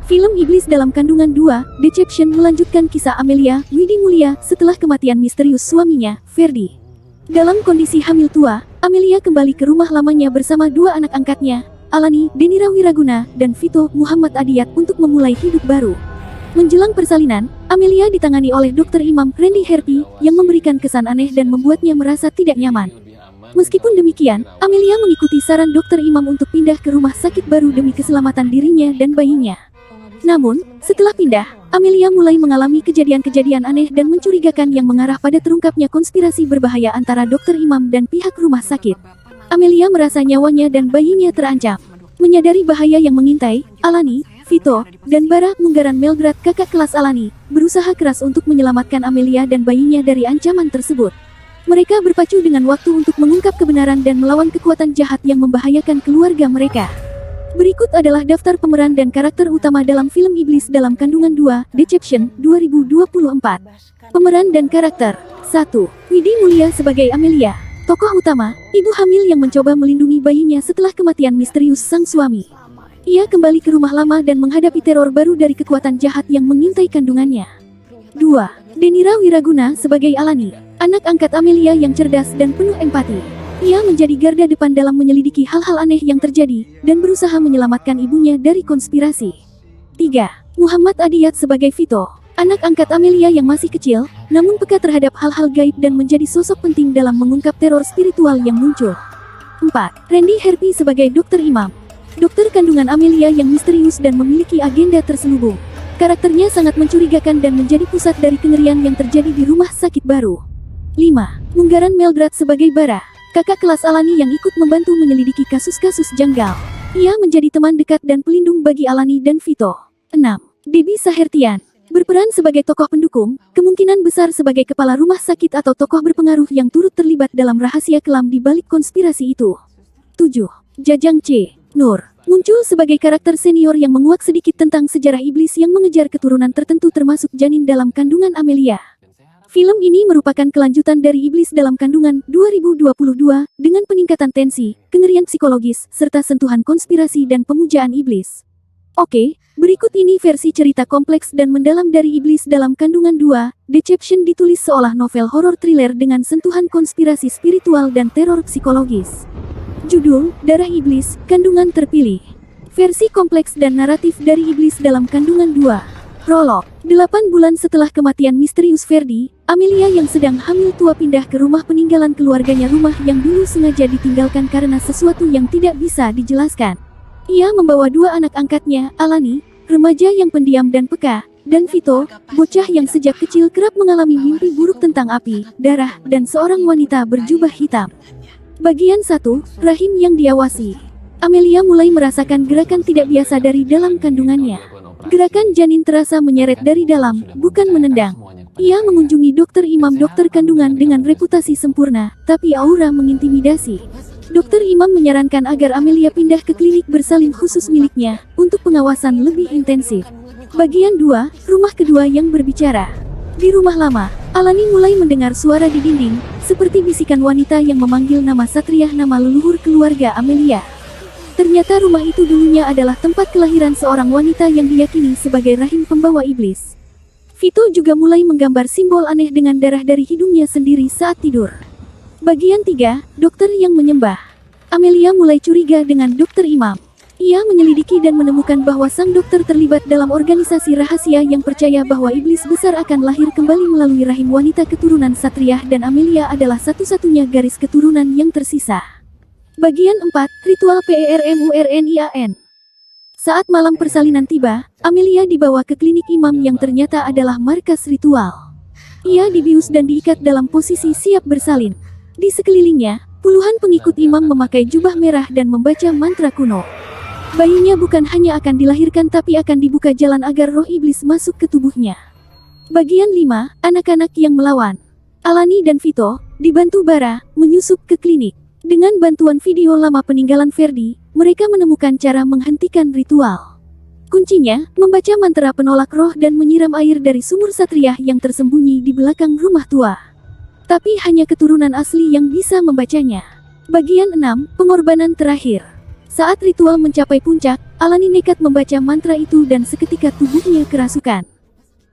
Film Iblis dalam Kandungan 2, Deception melanjutkan kisah Amelia Widi Mulia setelah kematian misterius suaminya, Ferdi. Dalam kondisi hamil tua, Amelia kembali ke rumah lamanya bersama dua anak angkatnya, Alani Denira Wiraguna dan Vito Muhammad Adiyat untuk memulai hidup baru. Menjelang persalinan, Amelia ditangani oleh Dr. Imam Randy Herpy yang memberikan kesan aneh dan membuatnya merasa tidak nyaman. Meskipun demikian, Amelia mengikuti saran Dr. Imam untuk pindah ke rumah sakit baru demi keselamatan dirinya dan bayinya. Namun, setelah pindah, Amelia mulai mengalami kejadian-kejadian aneh dan mencurigakan yang mengarah pada terungkapnya konspirasi berbahaya antara Dr. Imam dan pihak rumah sakit. Amelia merasa nyawanya dan bayinya terancam. Menyadari bahaya yang mengintai, Alani, Vito, dan Bara Munggaran Melgrad, kakak kelas Alani, berusaha keras untuk menyelamatkan Amelia dan bayinya dari ancaman tersebut. Mereka berpacu dengan waktu untuk mengungkap kebenaran dan melawan kekuatan jahat yang membahayakan keluarga mereka. Berikut adalah daftar pemeran dan karakter utama dalam film Iblis dalam Kandungan 2, Deception, 2024. Pemeran dan karakter. 1. Widi Mulia sebagai Amelia. Tokoh utama, ibu hamil yang mencoba melindungi bayinya setelah kematian misterius sang suami. Ia kembali ke rumah lama dan menghadapi teror baru dari kekuatan jahat yang mengintai kandungannya. 2. Denira Wiraguna sebagai Alani. Anak angkat Amelia yang cerdas dan penuh empati. Ia menjadi garda depan dalam menyelidiki hal-hal aneh yang terjadi, dan berusaha menyelamatkan ibunya dari konspirasi. 3. Muhammad Adiyat sebagai Vito. Anak angkat Amelia yang masih kecil, namun peka terhadap hal-hal gaib dan menjadi sosok penting dalam mengungkap teror spiritual yang muncul. 4. Randy Herpy sebagai Dr. Imam. Dokter kandungan Amelia yang misterius dan memiliki agenda terselubung. Karakternya sangat mencurigakan dan menjadi pusat dari kengerian yang terjadi di rumah sakit baru. 5. Munggaran Melgrad sebagai Bara. Kakak kelas Alani yang ikut membantu menyelidiki kasus-kasus janggal. Ia menjadi teman dekat dan pelindung bagi Alani dan Vito. 6. Debbie Sahertian. Berperan sebagai tokoh pendukung, kemungkinan besar sebagai kepala rumah sakit atau tokoh berpengaruh yang turut terlibat dalam rahasia kelam di balik konspirasi itu. 7. Jajang C. Nur. Muncul sebagai karakter senior yang menguak sedikit tentang sejarah iblis yang mengejar keturunan tertentu termasuk janin dalam kandungan Amelia. Film ini merupakan kelanjutan dari Iblis dalam Kandungan 2022 dengan peningkatan tensi, kengerian psikologis, serta sentuhan konspirasi dan pemujaan iblis. Oke, berikut ini versi cerita kompleks dan mendalam dari Iblis dalam Kandungan 2, Deception ditulis seolah novel horor thriller dengan sentuhan konspirasi spiritual dan teror psikologis. Judul, Darah Iblis, Kandungan Terpilih. Versi kompleks dan naratif dari Iblis dalam Kandungan 2. Prolog. 8 bulan setelah kematian misterius Ferdi, Amelia yang sedang hamil tua pindah ke rumah peninggalan keluarganya, rumah yang dulu sengaja ditinggalkan karena sesuatu yang tidak bisa dijelaskan. Ia membawa dua anak angkatnya, Alani, remaja yang pendiam dan peka, dan Vito, bocah yang sejak kecil kerap mengalami mimpi buruk tentang api, darah, dan seorang wanita berjubah hitam. Bagian 1, Rahim yang diawasi. Amelia mulai merasakan gerakan tidak biasa dari dalam kandungannya. Gerakan janin terasa menyeret dari dalam, bukan menendang. Ia mengunjungi Dr. Imam, dokter kandungan dengan reputasi sempurna, tapi aura mengintimidasi. Dr. Imam menyarankan agar Amelia pindah ke klinik bersalin khusus miliknya, untuk pengawasan lebih intensif. Bagian 2, rumah kedua yang berbicara. Di rumah lama, Alani mulai mendengar suara di dinding, seperti bisikan wanita yang memanggil nama Satriah, nama leluhur keluarga Amelia. Ternyata rumah itu dulunya adalah tempat kelahiran seorang wanita yang diyakini sebagai rahim pembawa iblis. Vito juga mulai menggambar simbol aneh dengan darah dari hidungnya sendiri saat tidur. Bagian 3, dokter yang menyembah. Amelia mulai curiga dengan Dr. Imam. Ia menyelidiki dan menemukan bahwa sang dokter terlibat dalam organisasi rahasia yang percaya bahwa iblis besar akan lahir kembali melalui rahim wanita keturunan Satriah, dan Amelia adalah satu-satunya garis keturunan yang tersisa. Bagian 4, Ritual PERMURNIAN. Saat malam persalinan tiba, Amelia dibawa ke klinik Imam yang ternyata adalah markas ritual. Ia dibius dan diikat dalam posisi siap bersalin. Di sekelilingnya, puluhan pengikut Imam memakai jubah merah dan membaca mantra kuno. Bayinya bukan hanya akan dilahirkan tapi akan dibuka jalan agar roh iblis masuk ke tubuhnya. Bagian 5, Anak-anak yang melawan. Alani dan Vito, dibantu Bara, menyusup ke klinik. Dengan bantuan video lama peninggalan Ferdi, mereka menemukan cara menghentikan ritual. Kuncinya, membaca mantra penolak roh dan menyiram air dari sumur Satriah yang tersembunyi di belakang rumah tua. Tapi hanya keturunan asli yang bisa membacanya. Bagian 6, Pengorbanan terakhir. Saat ritual mencapai puncak, Alani nekat membaca mantra itu dan seketika tubuhnya kerasukan.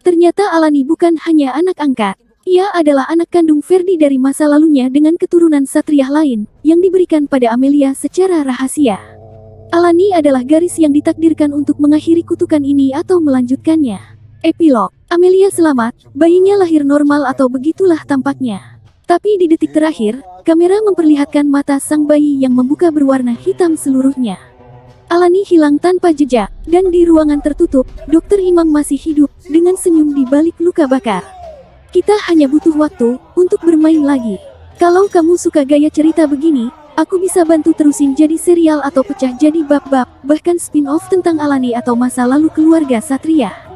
Ternyata Alani bukan hanya anak angkat. Ia adalah anak kandung Ferdi dari masa lalunya dengan keturunan Satriah lain, yang diberikan pada Amelia secara rahasia. Alani adalah garis yang ditakdirkan untuk mengakhiri kutukan ini atau melanjutkannya. Epilog, Amelia selamat, bayinya lahir normal atau begitulah tampaknya. Tapi di detik terakhir, kamera memperlihatkan mata sang bayi yang membuka berwarna hitam seluruhnya. Alani hilang tanpa jejak, dan di ruangan tertutup, Dokter Imam masih hidup, dengan senyum di balik luka bakar. Kita hanya butuh waktu, untuk bermain lagi. Kalau kamu suka gaya cerita begini, aku bisa bantu terusin jadi serial atau pecah jadi bab-bab, bahkan spin-off tentang Alani atau masa lalu keluarga Satriah.